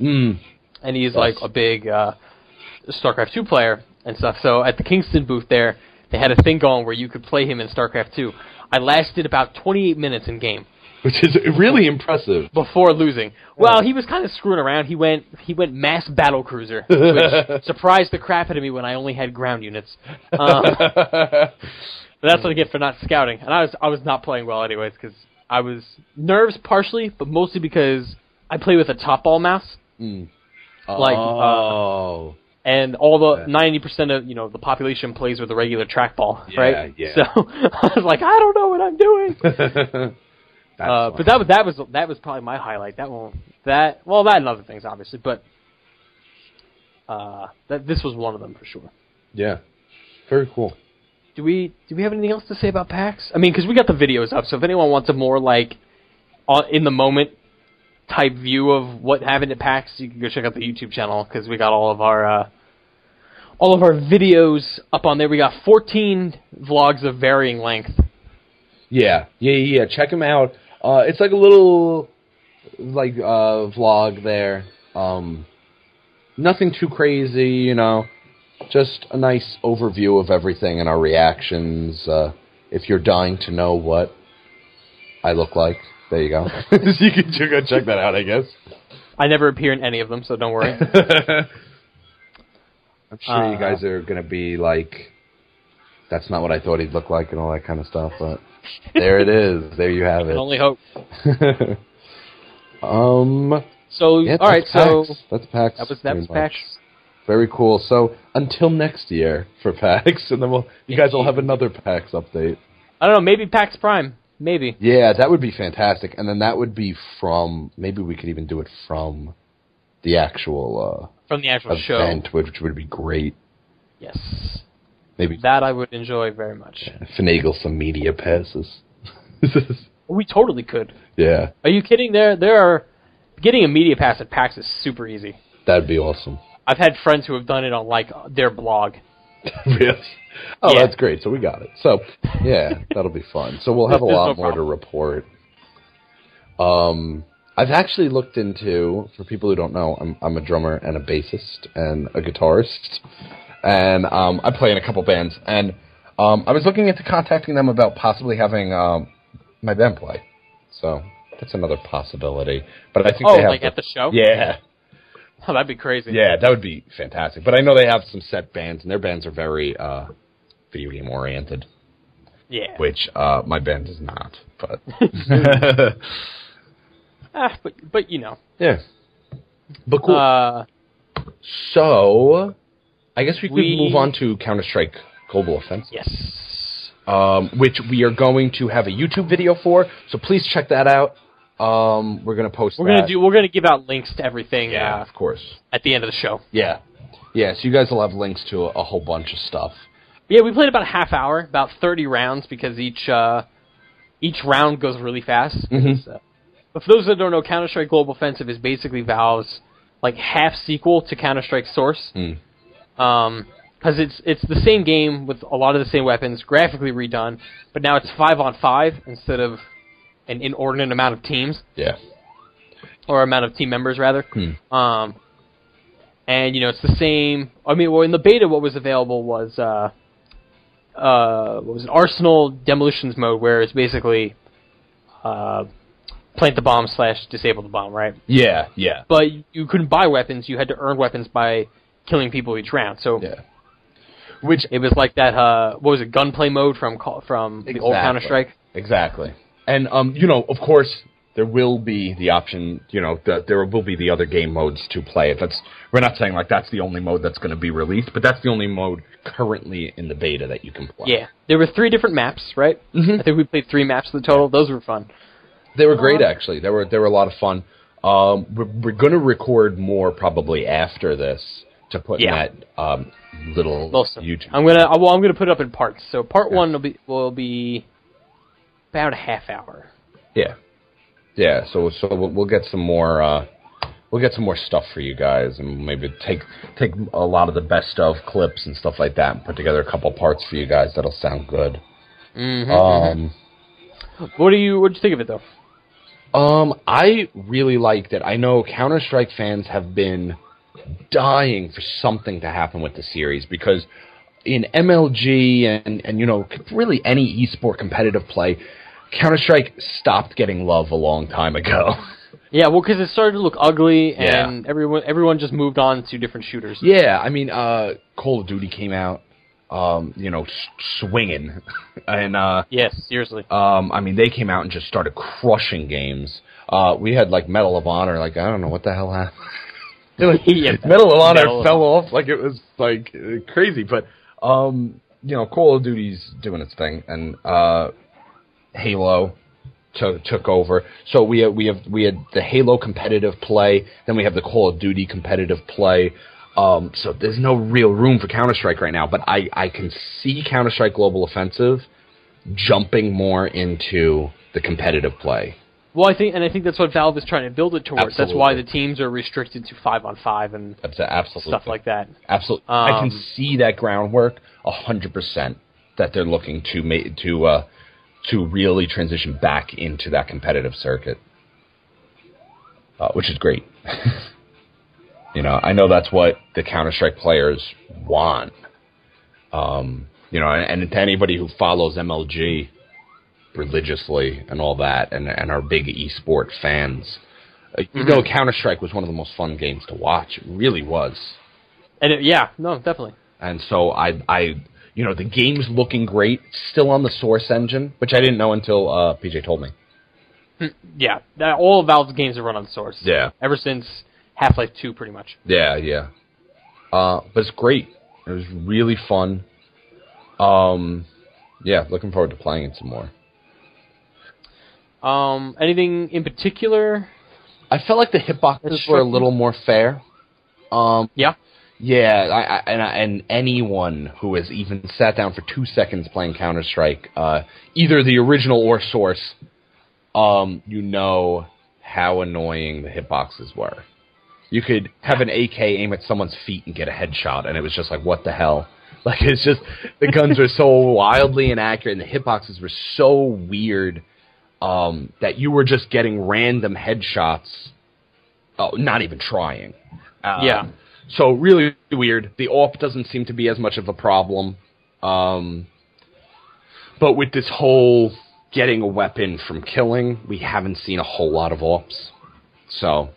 And he's like a big StarCraft 2 player and stuff. So at the Kingston booth there, they had a thing going where you could play him in StarCraft 2. I lasted about 28 minutes in game, which is really impressive. Before losing. Well, he was kind of screwing around. He went mass battle cruiser, which surprised the crap out of me when I only had ground units. But that's what I get for not scouting. And I was not playing well anyways because I was nerves partially, but mostly because I play with a top ball mouse. And all the 90% of the population plays with a regular trackball, right? Yeah. So I was like, I don't know what I'm doing. But that was probably my highlight. That and other things obviously, but this was one of them for sure. Yeah, very cool. Do we have anything else to say about PAX? I mean, because we got the videos up, so if anyone wants a more like in the moment type view of what happened at PAX, you can go check out the YouTube channel because we got all of our videos up on there. We got 14 vlogs of varying length. Yeah. Check them out. It's like a little vlog there. Nothing too crazy, Just a nice overview of everything and our reactions. If you're dying to know what I look like, there you go. You can go check that out, I guess. I never appear in any of them, so don't worry. I'm sure you guys are going to be like, that's not what I thought he'd look like and all that kind of stuff, but there it is. There you have it. I can only hope. All right, so that's PAX. That was PAX. Very cool. So until next year for PAX, and then you guys will have another PAX update. I don't know, maybe PAX Prime. Maybe. Yeah, that would be fantastic. And then that would be maybe we could even do it from the actual show, which would be great. Yes. Maybe that I would enjoy very much. Yeah, finagle some media passes. We totally could. Yeah. Are you kidding? There are getting a media pass at PAX is super easy. That'd be awesome. I've had friends who have done it on their blog. Really? Oh, yeah. That's great. So we got it. So that'll be fun. So we'll have a lot more to report. I've actually looked into, for people who don't know, I'm a drummer and a bassist and a guitarist, and I play in a couple bands, and I was looking into contacting them about possibly having my band play. So that's another possibility. But I think they have like at the show? Yeah. Oh, that'd be crazy. Yeah, that would be fantastic. But I know they have some set bands, and their bands are very video game oriented. Yeah. Which my band is not. But but you know. Yeah. But cool. So I guess we could move on to Counter-Strike Global Offensive. Yes. Which we are going to have a YouTube video for, so please check that out. We're gonna post. We're gonna give out links to everything. Yeah, of course. At the end of the show. Yeah. So you guys will have links to a whole bunch of stuff. Yeah, we played about a half hour, about 30 rounds, because each round goes really fast. Mm-hmm. But for those that don't know, Counter-Strike Global Offensive is basically Valve's like half sequel to Counter-Strike Source. Because it's the same game with a lot of the same weapons, graphically redone, but now it's 5-on-5 instead of an inordinate amount of teams. Yeah. Or amount of team members, rather. And, you know, it's the same... I mean, well, in the beta, what was available was... what was it? Arsenal Demolitions mode, where it's basically... plant the bomb / disable the bomb, right? Yeah. But you couldn't buy weapons. You had to earn weapons by killing people each round. So... Yeah. Which it was like that. What was it? Gunplay mode from the old Counter-Strike. Exactly. And you know, of course, there will be the option. You know, there will be the other game modes to play. We're not saying like that's the only mode that's going to be released, but that's the only mode currently in the beta that you can play. Yeah, there were 3 different maps, right? Mm-hmm. I think we played 3 maps in the total. Those were fun. They were great, actually. They were a lot of fun. We're going to record more probably after this to put in that little YouTube. I'm gonna put it up in parts. So part 1 will be about a half hour. Yeah. So we'll get some more stuff for you guys, and maybe take a lot of the best of clips and stuff like that, and put together a couple parts for you guys that'll sound good. Mm-hmm. What'd you think of it though? I really liked it. I know Counter-Strike fans have been dying for something to happen with the series, because in MLG and you know, really any esport competitive play, Counter-Strike stopped getting love a long time ago. Yeah, well, because it started to look ugly, and everyone just moved on to different shooters. Yeah, I mean, Call of Duty came out, you know, swinging, and yes, seriously. I mean, they came out and just started crushing games. We had like Medal of Honor, like I don't know what the hell happened. Medal of Honor fell off like it was like crazy, but you know, Call of Duty's doing its thing, and Halo took over. So we had the Halo competitive play, then we have the Call of Duty competitive play. So there's no real room for Counter-Strike right now, but I can see Counter-Strike Global Offensive jumping more into the competitive play. Well, I think that's what Valve is trying to build it towards. Absolutely. That's why the teams are restricted to 5-on-5 and stuff like that. Absolutely, I can see that groundwork 100%. That they're looking to really transition back into that competitive circuit, which is great. You know, I know that's what the Counter-Strike players want. You know, and to anybody who follows MLG religiously and all that, and are big esport fans, you know, Counter-Strike was one of the most fun games to watch. It really was. And definitely. And so I you know, the game's looking great. It's still on the Source engine, which I didn't know until PJ told me. Yeah, all of Valve's games are run on Source. Yeah. Ever since Half-Life 2, pretty much. Yeah. But it's great. It was really fun. Yeah, looking forward to playing it some more. Anything in particular? I felt like the hitboxes were a little more fair. Yeah. Yeah, and anyone who has even sat down for 2 seconds playing Counter-Strike, either the original or Source, you know how annoying the hitboxes were. You could have an AK aim at someone's feet and get a headshot, and it was just like, what the hell? Like, it's just, the guns are so wildly inaccurate, and the hitboxes were so weird. that you were just getting random headshots. Oh, not even trying. Yeah. So really weird. The AWP doesn't seem to be as much of a problem. But with this whole getting a weapon from killing, we haven't seen a whole lot of AWPs. So.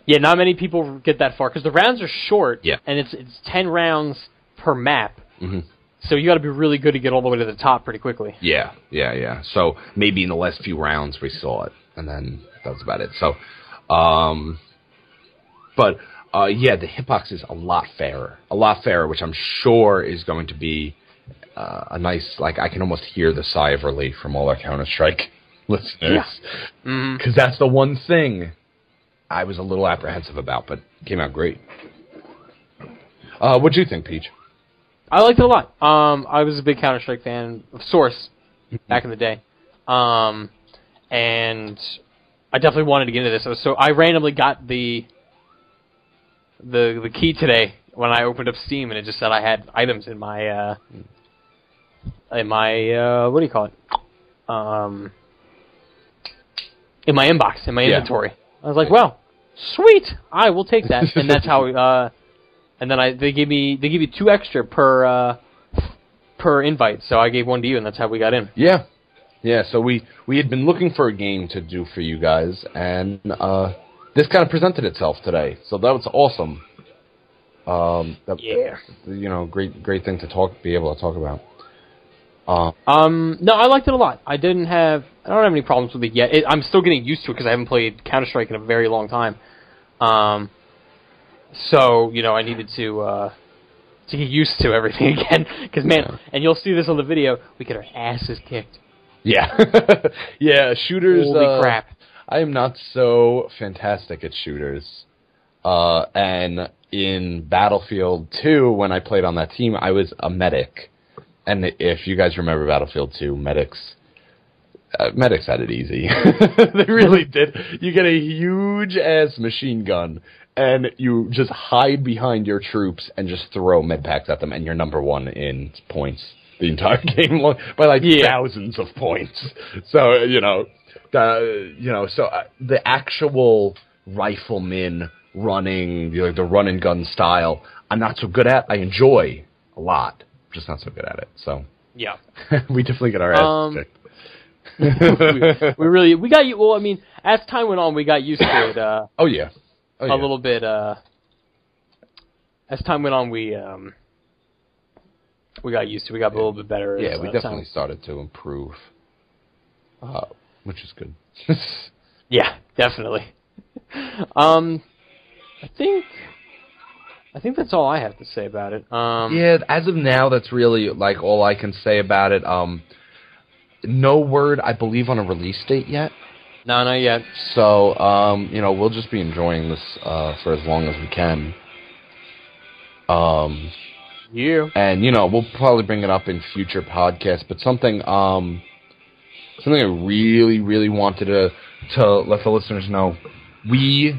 Yeah, not many people get that far because the rounds are short. Yeah. And it's 10 rounds per map. Mm-hmm. So you got to be really good to get all the way to the top pretty quickly. Yeah. So maybe in the last few rounds we saw it, and then that was about it. So, the hitbox is a lot fairer, which I'm sure is going to be a nice, like, I can almost hear the sigh of relief from all our Counter-Strike listeners. Yeah. Mm-hmm. Because that's the one thing I was a little apprehensive about, but came out great. What'd you think, Peach? I liked it a lot. I was a big Counter-Strike fan of Source back in the day. And I definitely wanted to get into this. So I randomly got the key today when I opened up Steam, and it just said I had items in my what do you call it? In my inbox, in my inventory. I was like, well, sweet, I will take that. And that's how and then they give you 2 extra per invite, so I gave one to you, and that's how we got in. Yeah. So we had been looking for a game to do for you guys, and this kind of presented itself today. So that was awesome. Great thing to be able to talk about. No, I liked it a lot. I don't have any problems with it yet. I'm still getting used to it because I haven't played Counter-Strike in a very long time. So, I needed to get used to everything again. Because, man, and you'll see this on the video, we get our asses kicked. Yeah. Yeah, shooters... Holy crap. I am not so fantastic at shooters. And in Battlefield 2, when I played on that team, I was a medic. And if you guys remember Battlefield 2, medics had it easy. They really did. You get a huge-ass machine gun, and you just hide behind your troops and just throw med packs at them, and you're number 1 in points the entire game long, by thousands of points. So, the actual rifleman running, the run and gun style, I'm not so good at. I enjoy a lot. Just not so good at it. So yeah, we definitely get our ass kicked. we got you. Well, I mean, as time went on, we got used to it. A little bit. As time went on, we got used to it. We got a little bit better. Yeah, we definitely started to improve, which is good. Yeah, definitely. I think that's all I have to say about it. Yeah, as of now, that's really all I can say about it. No word, I believe, on a release date yet. No, not yet. So, we'll just be enjoying this for as long as we can. Yeah. And we'll probably bring it up in future podcasts. But something I really, really wanted to let the listeners know. We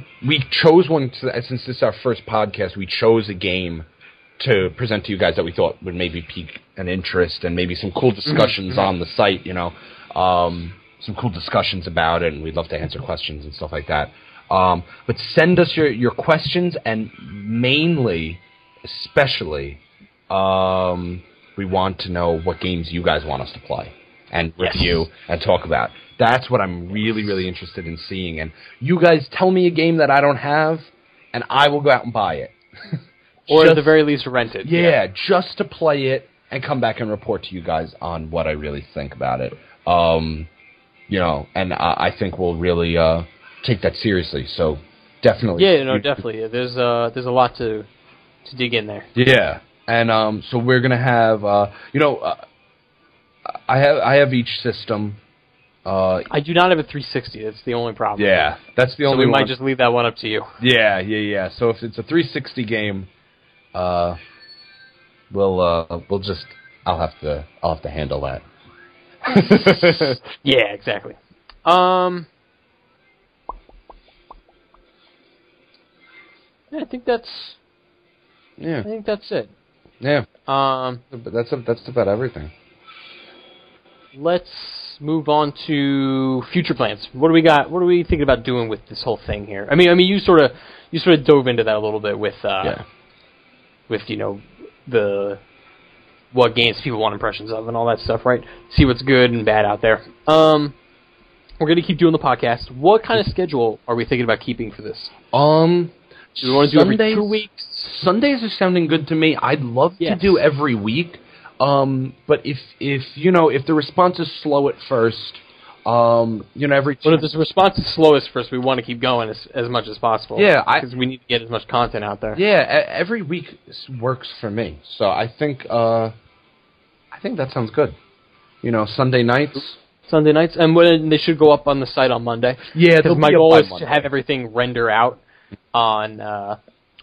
chose one, since this is our first podcast, we chose a game to present to you guys that we thought would maybe pique an interest and maybe some cool discussions on the site, some cool discussions about it, and we'd love to answer questions and stuff like that. But send us your questions, and especially, we want to know what games you guys want us to play and review and talk about. That's what I'm really, really interested in seeing. And you guys tell me a game that I don't have, and I will go out and buy it. Or at the very least rent it. Yeah, just to play it and come back and report to you guys on what I really think about it. And I think we'll really take that seriously. So definitely. Yeah, definitely. There's a lot to dig in there. Yeah, and so we're gonna have I have each system. I do not have a 360. That's the only problem. Yeah, that's the only one. So we might just leave that one up to you. Yeah. So if it's a 360 game, I'll have to handle that. Yeah, exactly. I think that's it. Yeah. But that's about everything. let's move on to future plans. What do we got? What are we thinking about doing with this whole thing here? I mean, you sort of dove into that a little bit with what games people want impressions of and all that stuff, right? See what's good and bad out there. We're going to keep doing the podcast. What kind of schedule are we thinking about keeping for this? Do we want to do every 2 weeks? Sundays are sounding good to me. I'd love to do every week. But if the response is slow at first, every... Well, if the response is slowest first, we want to keep going as much as possible. Yeah, because we need to get as much content out there. Yeah, every week works for me. So I think that sounds good. Sunday nights. Sunday nights, and when they should go up on the site on Monday. Yeah, because my goal is to have everything render out on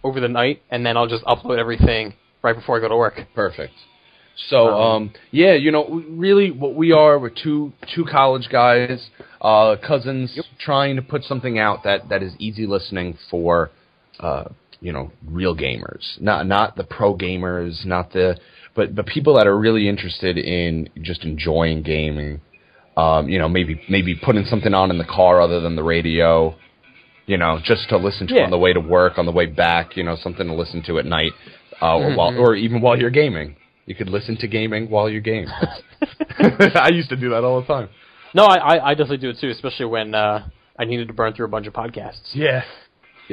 over the night, and then I'll just upload everything right before I go to work. Perfect. So, really what we're two college guys, cousins, trying to put something out that is easy listening for, real gamers. Not the pro gamers, but people that are really interested in just enjoying gaming. Maybe putting something on in the car other than the radio, just to listen to on the way to work, on the way back, something to listen to at night, or even while you're gaming. You could listen to gaming while you game. I used to do that all the time. No, I definitely do it too, especially when I needed to burn through a bunch of podcasts. Yeah.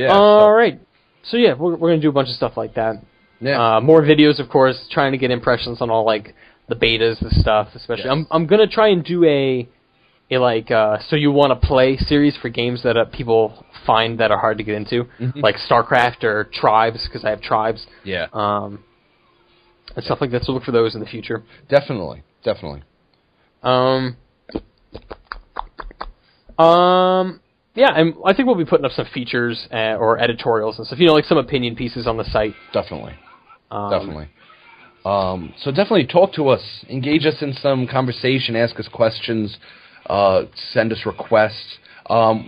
All right. So yeah, we're going to do a bunch of stuff like that. Yeah. More videos, of course, trying to get impressions on all the betas and stuff, especially. Yes. I'm going to try and do a so you want to play series for games that people find that are hard to get into, like StarCraft or Tribes, because I have Tribes. Yeah. And stuff like that, so look for those in the future. Definitely. Yeah, and I think we'll be putting up some features or editorials and stuff, like some opinion pieces on the site. Definitely. So definitely talk to us, engage us in some conversation, ask us questions, send us requests.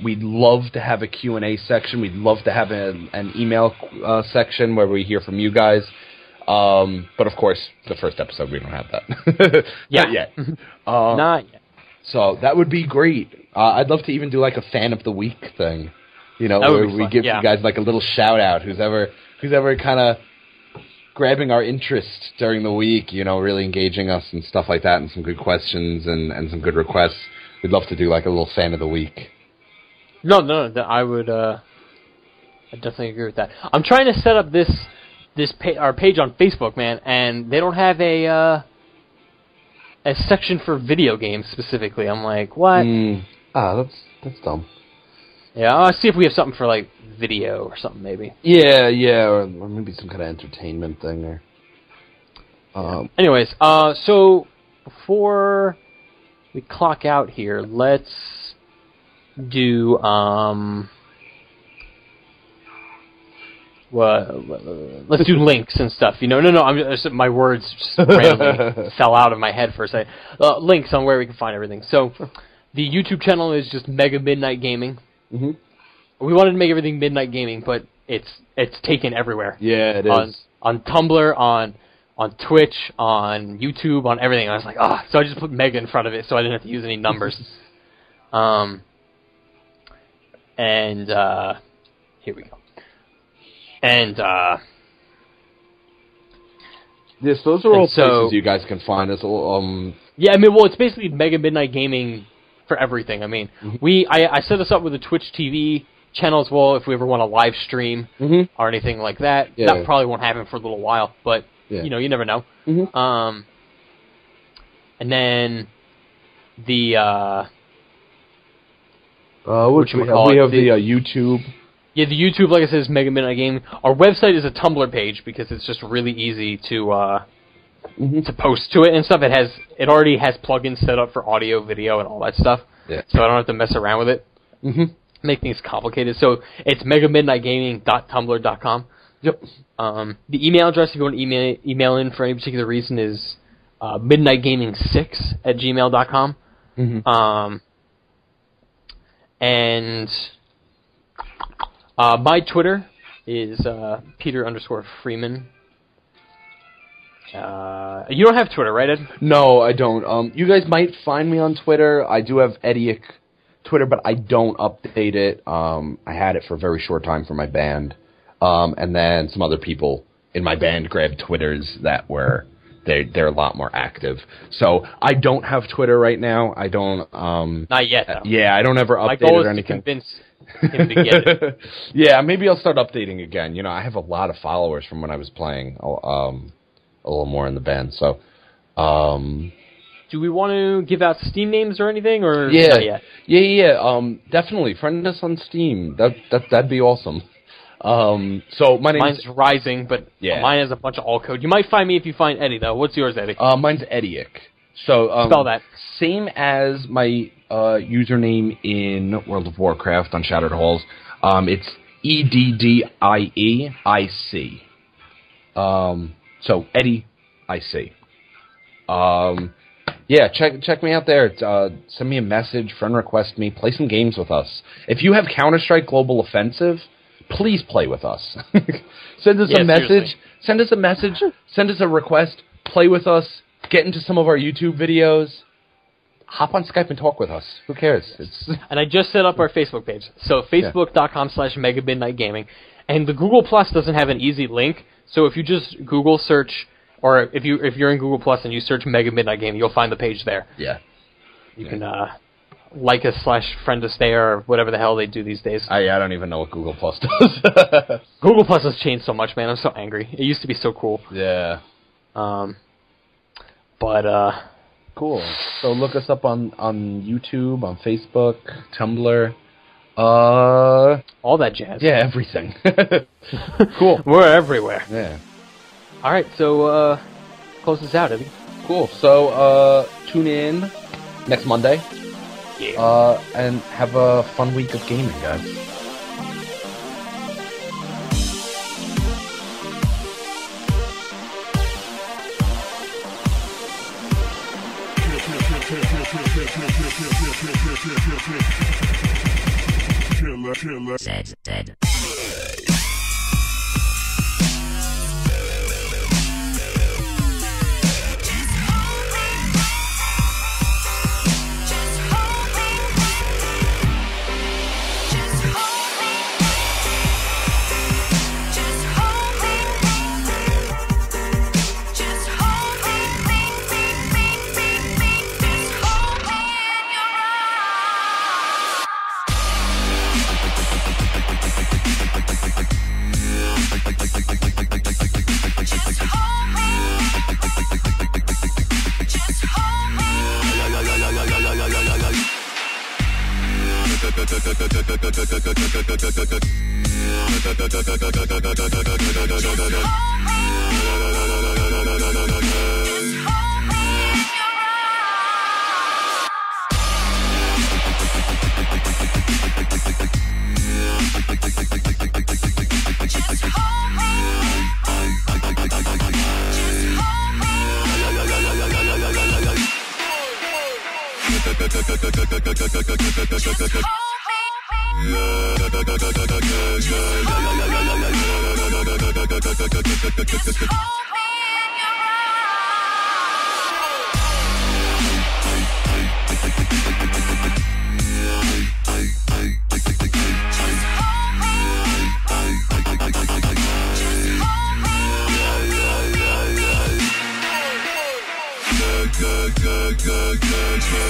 We'd love to have a Q&A section. We'd love to have an email section where we hear from you guys. But of course, the first episode we don't have that. Not yet. Not yet. So that would be great. I'd love to even do like a fan of the week thing. Where we give you guys like a little shout out. Who's ever kind of grabbing our interest during the week. Really engaging us and stuff like that, and some good questions and some good requests. We'd love to do like a little fan of the week. No, I would. I definitely agree with that. I'm trying to set up our page on Facebook, man, and they don't have a section for video games specifically. I'm like, what? That's dumb. Yeah, I'll see if we have something for like video or something, maybe. Yeah, or maybe some kind of entertainment thing. Anyways, so before we clock out here, let's do let's do links and stuff. My words just randomly fell out of my head for a second. Links on where we can find everything. So, the YouTube channel is just Mega Midnight Gaming. Mm-hmm. We wanted to make everything Midnight Gaming, but it's taken everywhere. Yeah, it is. On Tumblr, on Twitch, on YouTube, on everything. I was like, so I just put Mega in front of it, so I didn't have to use any numbers. And here we go. And yes, those are all places you guys can find us. Yeah, it's basically Mega Midnight Gaming for everything. I set us up with a Twitch TV channel as well if we ever want to live stream or anything like that. Yeah. That probably won't happen for a little while, but you never know. And then the we have the YouTube. Yeah, the YouTube, like I said, is Mega Midnight Gaming. Our website is a Tumblr page because it's just really easy to post to it and stuff. It already has plugins set up for audio, video, and all that stuff. Yeah. So I don't have to mess around with it. Make things complicated. So it's megamidnightgaming.tumblr.com. Yep. The email address, if you want to email in for any particular reason, is midnightgaming6@gmail.com. And my Twitter is Peter_Freeman. You don't have Twitter, right, Ed? No, I don't. You guys might find me on Twitter. I do have Ediac Twitter, but I don't update it. I had it for a very short time for my band. And then some other people in my band grabbed Twitters that were they're a lot more active. So I don't have Twitter right now. I don't. Not yet, though. Yeah, I don't ever update My goal it or is to anything. convince him to get it. Yeah, maybe I'll start updating again. You know, I have a lot of followers from when I was playing a little more in the band. So, do we want to give out Steam names or anything, or yeah, not yet? Yeah. Definitely friend us on Steam. That'd be awesome. So Mine's Rising, but mine has a bunch of all code. You might find me if you find Eddie, though. What's yours, Eddie? Mine's Ediac. So spell that. Same as my username in World of Warcraft on Shattered Halls. It's EDDIEIC. So Eddie IC. Yeah, check me out there. Send me a message, friend request me, play some games with us. If you have Counter-Strike Global Offensive, please play with us. Send us a message. Seriously. Send us a message. Send us a request. Play with us. Get into some of our YouTube videos. Hop on Skype and talk with us. Who cares? And I just set up our Facebook page. So facebook.com/MegaMidnightGaming. And the Google Plus doesn't have an easy link. So if you just Google search, or if you're in Google Plus and you search Mega Midnight Gaming, you'll find the page there. Yeah. You can like us / friend us there, or whatever the hell they do these days. I don't even know what Google Plus does. Google Plus has changed so much, man. I'm so angry. It used to be so cool. Yeah. Cool. So look us up on YouTube, on Facebook, Tumblr, all that jazz. Yeah, everything. Cool. We're everywhere. Yeah. All right, so close this out, Eddie. Cool. So tune in next Monday. Yeah. And have a fun week of gaming, guys. Killer. Dead. Good.